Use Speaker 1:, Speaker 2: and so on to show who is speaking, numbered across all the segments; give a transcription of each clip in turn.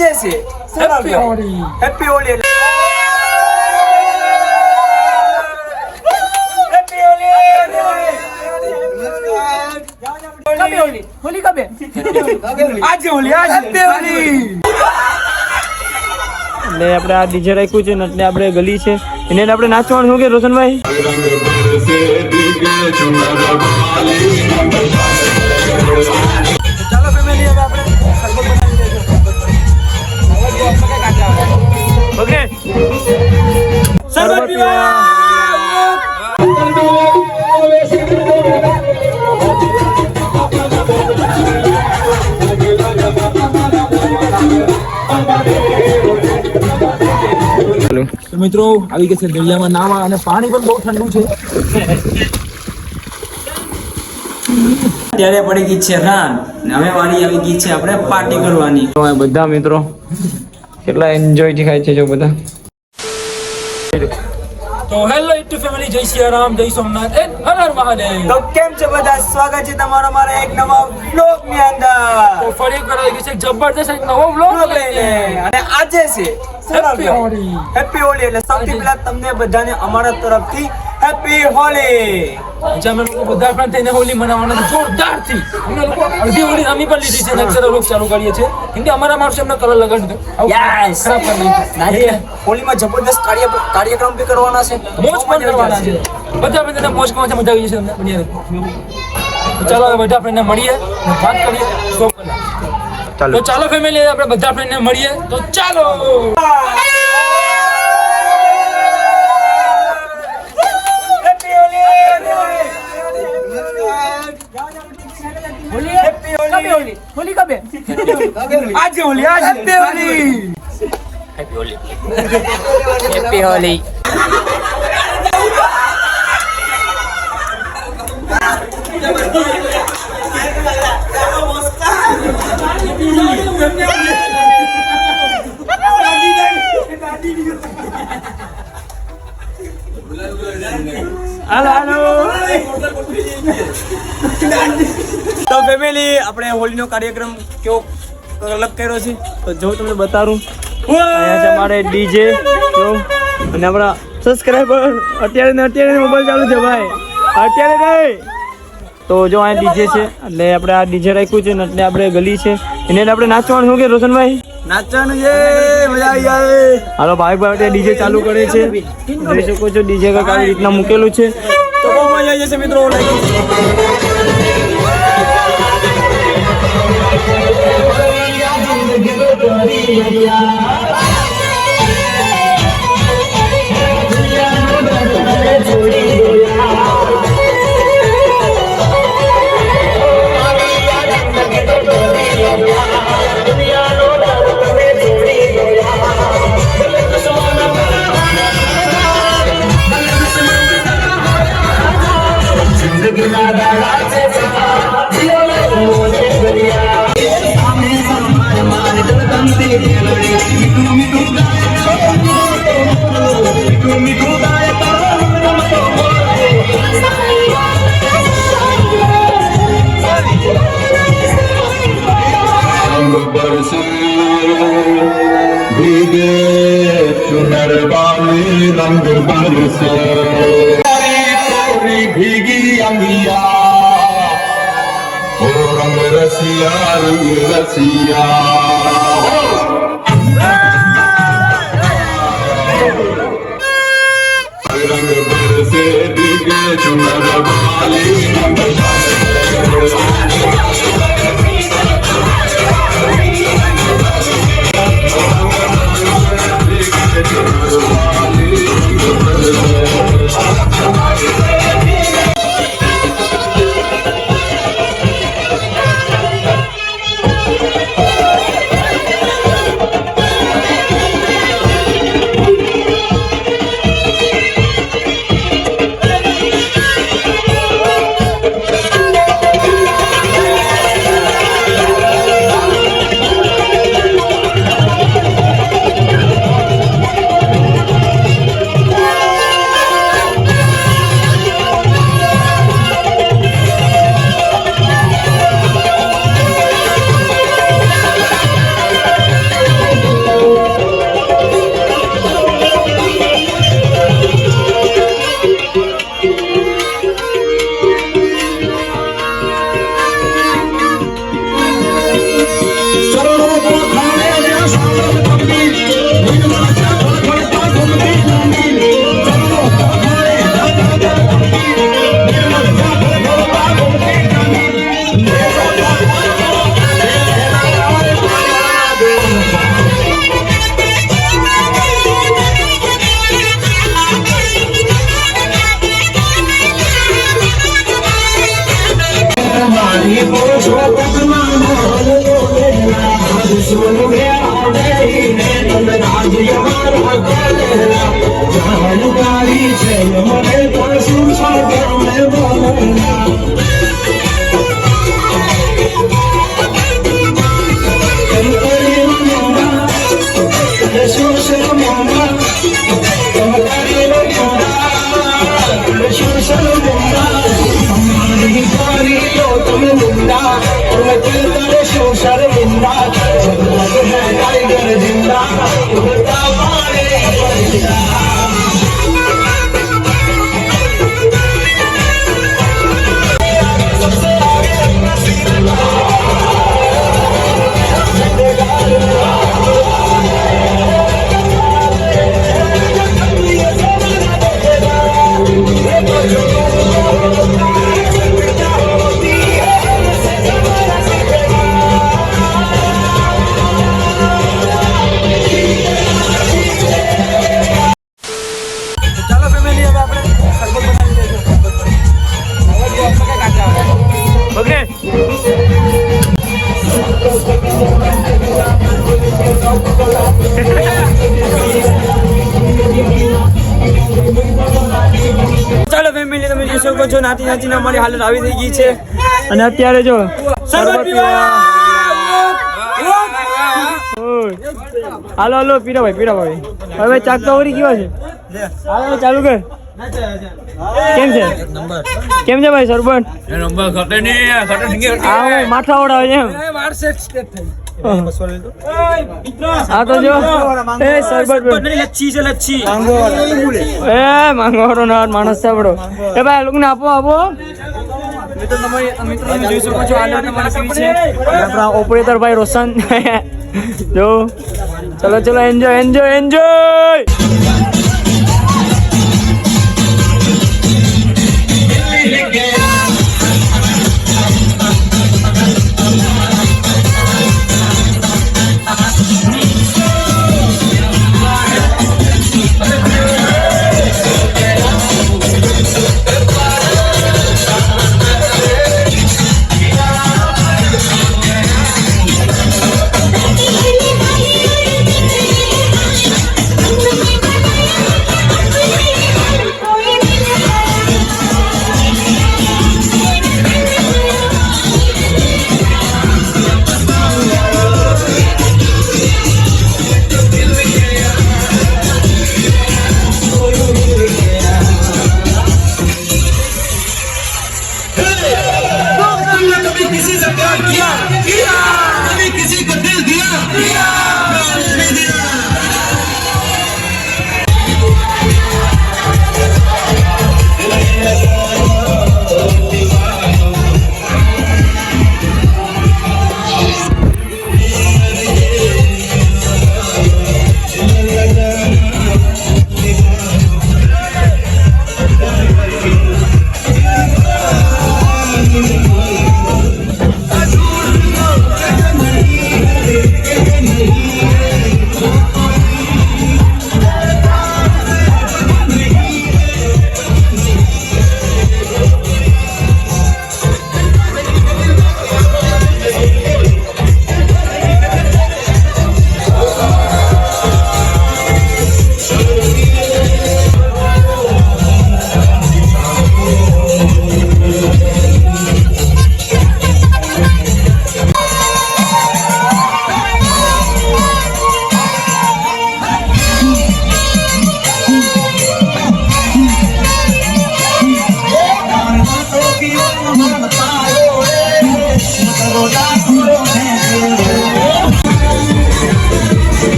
Speaker 1: આજે છે happy Holi happy Holi Holi कब है आज होली आज हैप्पी होली
Speaker 2: એટલે આપણે આ ડીજે રાખ્યું છે ને એટલે આપણે ગલી છે એને આપણે નાચવાનું શું કે રોશનભાઈ
Speaker 1: ચાલો ફેમિલી હવે આપણે
Speaker 2: ઓકે
Speaker 1: શરબત પીવા મિત્રો આવી ગયા છે દરિયામાં નાવા અને પાણી પણ બહુ ઠંડુ છે
Speaker 2: અત્યારે પડી ગઈ છે રાન ને હવે વાળી આવી ગઈ છે આપણે પાર્ટી કરવાની તો બધા મિત્રો કેટલા એન્જોય થી ખાય છે જો બધા
Speaker 1: તો હેલો યુટ્યુબ ફેમિલી જય શ્રી રામ જય સોમનાથ એન્ડ હર હર મહાદેવ તો કેમ છે બધા સ્વાગત છે તમારો મારા એક નવા વ્લોગ ની અંદર તો ફરી એકવાર આવી ગઈ છે જબરદસ્ત એક નવો વ્લોગ લઈને અને આજે છે હેપી હોળી હેપી હોળી એટલે સૌથી પહેલા તમને બધાને અમારા તરફથી હેપી હોળી અમે લોકો બધા પણ થઈને હોળી મનાવવાના જોરદાર થી અમે લોકો અડધી હોળી અમે પણ લીધી છે નક્ષર વ્લોગ ચાલુ કરીએ છીએ કેમ કે અમારા માણસો એમને કલર લગાડી દો યસ ખરાબ કરી નાખી હોળીમાં જબરદસ્ત કાર્યક્રમ બી કરવાના છે મોજ પણ કરવાના છે બધા આપણે મોજ કરવાની મજા આવી જશે અમને ચાલો હવે બધા આપણે મળીએ વાત કરીએ શોખ ચાલો તો ચાલો ફેમિલી આપણે બધા ફ્રેન્ડને મળીએ તો ચાલો होली कब है आज होली आज happy Holi happy Holi happy Holi
Speaker 2: તો ફેમિલી આપણે હોળીનો કાર્યક્રમ કેવો અલગ કર્યો છે તો જો તમને બતાવું અહીંયા છે અમારે ડીજે અને આપણા સબસ્ક્રાઈબર અત્યારે મોબાઈલ ચાલુ છે ભાઈ અત્યારે નહીં તો જો અહીંયા ડીજે છે એટલે આપણે આ ડીજે રાખ્યું છે ને એટલે આપણે ગલી છે એને આપણે નાચવાનું શું કે રોશનભાઈ
Speaker 1: નાચવાનું છે મજા આવી જાય
Speaker 2: હાલો ભાઈ ડીજે ચાલુ કરે છે જોઈ શકો છો ડીજે કાંઈક આવી રીતના મૂકેલું છે
Speaker 1: તો બહુ મજા આવી જશે મિત્રો
Speaker 3: भीगे चुनर वाले रंग बरसे भीगी अंगिया ओ रंग रसिया रंग बरसे भीगे चुनर वाले रंग જાણકારી છે મને પણ શું સાંભળને બોલના
Speaker 2: ચાલો ફેમિલી હવે આપણે સરબત બનાવી દઈશું. ઓકે ચાલો ફેમિલી તમે જોઈ શકો છો નાતી નાતીને અમારી હાલત આવી થઈ ગઈ છે અને અત્યારે જો શરબત પીવા હાલો હાલો પીરા ભાઈ હવે ચાક તો ઓરી કેવા છે હાલો ચાલુ કર કેમ છે ભાઈ સરબત હા માથા ઓડાવે છે એમ હા તો જો એ સરબત લચ્છી છે લચ્છી એ માંગોરો ના માણસ સાંભળો એ ભાઈ લોકોને આપો મિત્રો તમે જોઈ શકો છો આ તમારે પી છે આપણા ઓપરેટર ભાઈ રોશન જો ચલો એન્જોય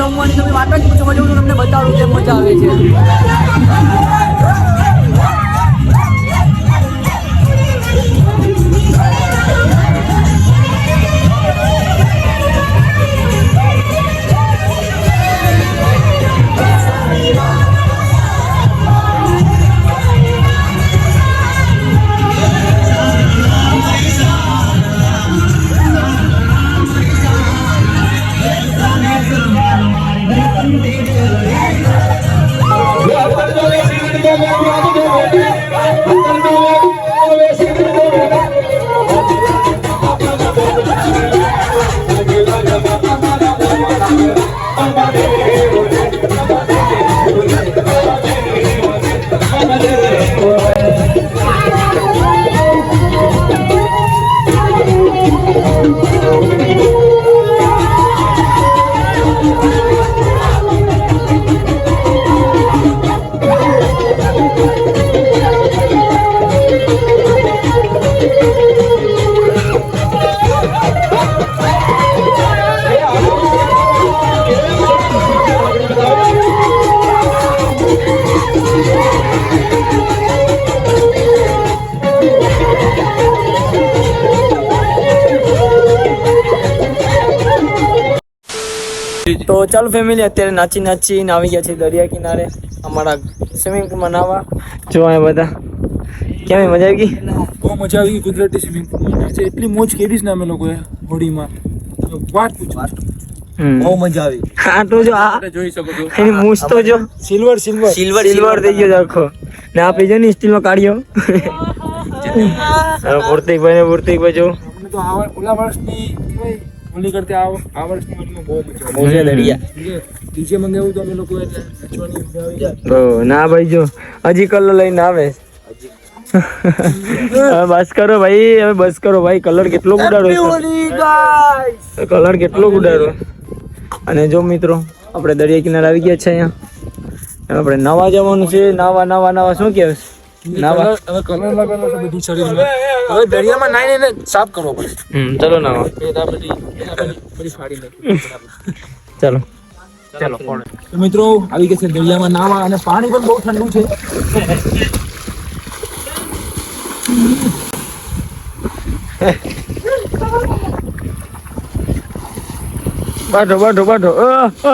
Speaker 2: જમવાની તમે વાત જ પૂછો, હું તમને બતાડું કેમ મજા આવે છે. તો ચાલો ફેમિલી, અત્યારે નાચીને આવી ગયા છે દરિયા કિનારે અમારા સ્વિમિંગ પૂલમાં નાવા. જો અહીંયા બધા કેવી મજા આવી ગઈ?
Speaker 1: બહુ મજા આવી ગઈ કુદરતી સ્વિમિંગ પૂલમાં. એટલી મોજ કરી ને અમે લોકોએ હોડીમાં, વાત પૂછો.
Speaker 2: બહુ મજા આવી. હા તો જો આ
Speaker 1: જોઈ શકો છો
Speaker 2: એની મૂછ તો જો
Speaker 1: સિલ્વર
Speaker 2: થઈ ગયો આખો. ને આ પેજો ને સ્ટીલમાં કાઢ્યો. પૂર્તિકભાઈ જો
Speaker 1: અમને તો ઓલા વર્ષની હોલી કરતે આ વર્ષની હોલીમાં બહુ
Speaker 2: મોજે દરિયા.
Speaker 1: ડીજે મંગાવ્યું તો અમે લોકો એટલે નચવાની મજા આવી જાય.
Speaker 2: ના ભાઈ જો હજી કલર લઈને આવે. હવે બસ કરો ભાઈ, કલર કેટલો ઉડાડો, અને જો મિત્રો આપણે દરિયા કિનારે આવી ગયા છે. અહીંયા આપણે નાવા જવાનું છે. નાવા શું કહેવાય?
Speaker 1: નાવા હવે કલર લગાવેલો છે બધું શરીરમાં. હવે દરિયામાં નાઈને સાફ કરવો પડે.
Speaker 2: ચલો નાવા.
Speaker 1: બધી ફાડી
Speaker 2: ચાલો.
Speaker 1: તો મિત્રો આવી ગયા છે દરિયામાં નાવા, અને પાણી પણ બહુ ઠંડુ છે.
Speaker 2: બાઠો.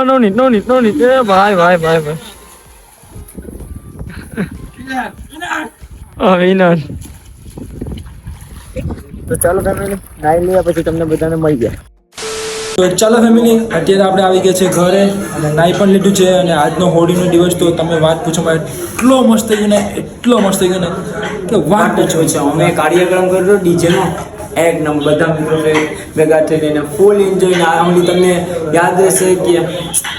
Speaker 2: નો નીટ. ભાઈ. વિનર. તો ચાલો ફેમિલી, નાઈ લઈએ પછી તમને બધાને મળી જાય.
Speaker 1: તો ચાલો ફેમિલી, અત્યારે આપણે આવી ગયા છે ઘરે અને નાઈ પણ લીધું છે. અને આજનો હોળીનો દિવસ તો તમે વાત પૂછો, એટલો મસ્ત થઈ ગયો ને કે વાત પૂછો છે.
Speaker 2: અમે કાર્યક્રમ કર્યો ડીજેનો એક નંબર, બધા મિત્રો ભેગા થઈને ફૂલ એન્જોય. આમની તમને યાદ રહેશે કે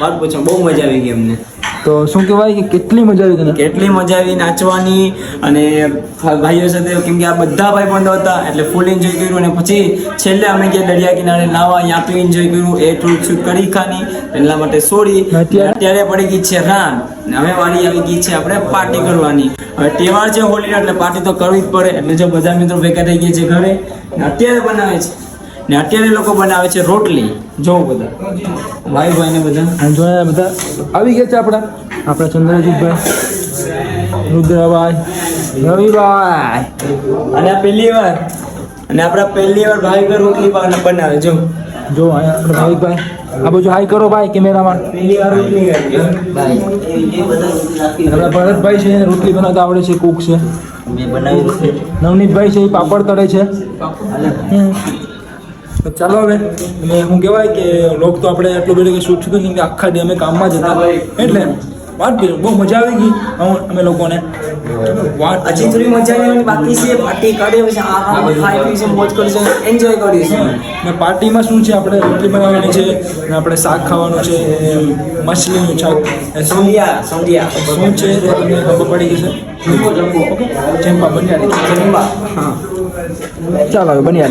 Speaker 2: વાત પૂછો, બહુ મજા આવી ગઈ અમને.
Speaker 1: તો શું કહેવાય કે કેટલી મજા આવી તને?
Speaker 2: કેટલી મજા આવી નાચવાની, અને ભાઈઓ સાથે, કેમ કે આ બધા ભાઈ બંધો હતા એટલે ફૂલ એન્જોય કર્યું. અને પછી છેલ્લે અમે ગયા દરિયા કિનારે નાવા, ત્યાં તો એન્જોય કર્યું. એ થોડુંક શૂટ કરી ખાની એટલા માટે સોરી. અત્યારે પડી ગઈ છે રાન, હવે વારી આવી ગઈ છે આપણે પાર્ટી કરવાની. હવે તહેવાર છે હોળીનો એટલે પાર્ટી તો કરવી જ પડે. એટલે જો બધા મિત્રો ભેગા થઈ ગયા છે ઘરે, અત્યારે બનાવે છે. ને અત્યારે લોકો બનાવે છે રોટલી. જો બધા ભાઈ ને બધા
Speaker 1: આવી ગયા છે આપણા ચંદ્રજીતભાઈ, રુદ્રભાઈ, રવિભાઈ,
Speaker 2: અને આ પહેલી વાર ભાઈ ઘર રોટલી બનાવે. જો
Speaker 1: અહીંયા આપણે ભાવિકભાઈ, આ બાજુ હાઈ કરો ભાઈ કેમેરામાં.
Speaker 2: પહેલી વાર રોટલી
Speaker 1: આપણા ભરતભાઈ છે, રોટલી બનાવતા આવડે છે, કુક છે. નવનીતભાઈ છે, એ પાપડ તળે છે. તો ચાલો હવે હું કહેવાય કે લોક તો આપણે એટલું બધું શૂટ થયું કેમ કે આખા ડે અમે કામમાં જ હતા, એટલે વાત કરી બહુ મજા આવી ગઈ અમે લોકોને.
Speaker 2: હજી થોડી મજા આવી બાકી છે. પાર્ટી કરી છે, ખાઈ પી છે, મોજ કરી છે, એન્જોય કરી છે.
Speaker 1: ને પાર્ટીમાં શું છે, આપણે રોટલી બનાવવાની છે, ને આપણે શાક ખાવાનું છે, મછલીનું શાક.
Speaker 2: સમજ્યા
Speaker 1: શું છે તે તમને ખબર પડી ગઈ છે? ચેમ્પા બન્યા. હા ચાલો બન્યા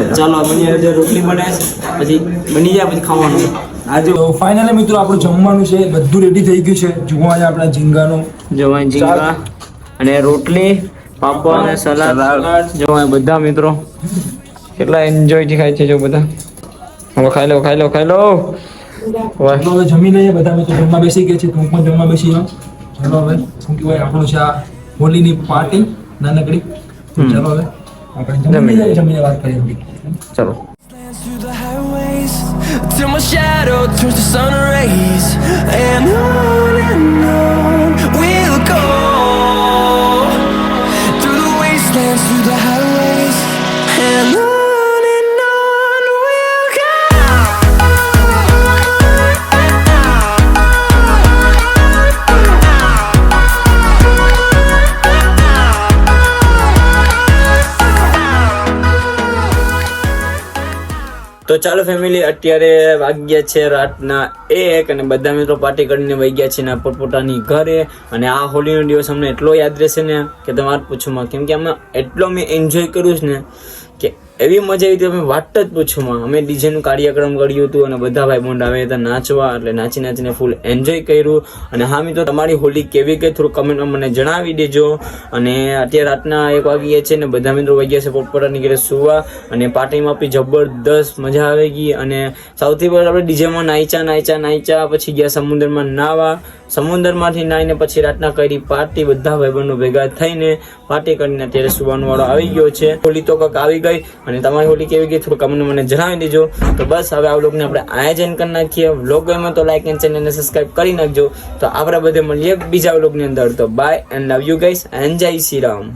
Speaker 2: રોટલી બને પછી બની જાય પછી ખાવાનું.
Speaker 1: આજે ફાઇનલી મિત્રો આપણું જમવાનું છે, બધું રેડી થઈ ગયું છે. જુઓ આજે આપણા ઝીંગાનું
Speaker 2: ઝીંગા અને રોટલી, પાપડ અને સલાડ. જો બધા મિત્રો કેટલા એન્જોય થી ખાય છે. જો બધા હવે ખાઈ લો. વાહ.
Speaker 1: ચલો હવે જમી લઈએ બધા મિત્રો જમવા બેસી ગયા છે તો હું પણ જમવા બેસી જાઉં ચલો હવે શું કહેવાય આપણું છે આ હોલીની પાર્ટી નાનકડી ચલો હવે આપણે જમી લઈએ જમીને વાત કરીએ
Speaker 2: ચલો
Speaker 4: Through the highways till my shadow turns to sun rays, and on we'll go through the wastelands, through the highways, and on we'll go.
Speaker 2: તો ચાલો ફેમિલી, અત્યારે વાગ્યા છે રાતના 1 અને બધા મિત્રો પાર્ટી કરીને વહી ગયા છે ને પોતપોતાની ઘરે. અને આ હોલીનો દિવસ અમને એટલો યાદ રહેશે ને કે તમારે પૂછુમાં, કેમ કે અમે એટલો મેં એન્જોય કર્યું છે ને કે એવી મજા આવી હતી અમે વાત જ પૂછુમાં. અમે ડીજેનું કાર્યક્રમ કર્યું હતું અને બધા ભાઈ બોન્ડ આવ્યા હતા નાચવા, એટલે નાચી નાચીને ફૂલ એન્જોય કર્યું. અને હા મિત્રો, તમારી હોલી કેવી ગઈ થોડું કમેન્ટમાં મને જણાવી દેજો. અને અત્યારે રાતના 1 વાગી ગયા છે ને બધા મિત્રો વહી ગયા છે પોતપોતાની ઘરે સુવા. અને પાર્ટીમાં બી જબરદસ્ત મજા આવી ગઈ. અને સૌથી પહેલાં આપણે ડીજેમાં નાચ્યા, પછી ગયા સમુદ્રમાં નાવા, સમુદ્રમાંથી નાહીને પછી રાતના કરી પાર્ટી. બધા ભાઈબંધો ભેગા થઈને પાર્ટી કરીને અત્યારે સુવાનો વાળો આવી ગયો છે. હોલી તો કંઈક આવી ગઈ. અને તમારી હોલી કેવી ગઈ થોડું કમેન્ટ મને જણાવી દેજો. તો બસ હવે આ વ્લોગને આપણે આયોજન કરી નાખીએ. વ્લોગ ગમે તો લાઈક એન્ડ ચેનલને સબસ્ક્રાઇબ કરી નાખજો. તો આપણે બધે મળીએ બીજા વ્લોગની અંદર. તો bye and love you guys and જય શ્રી રામ.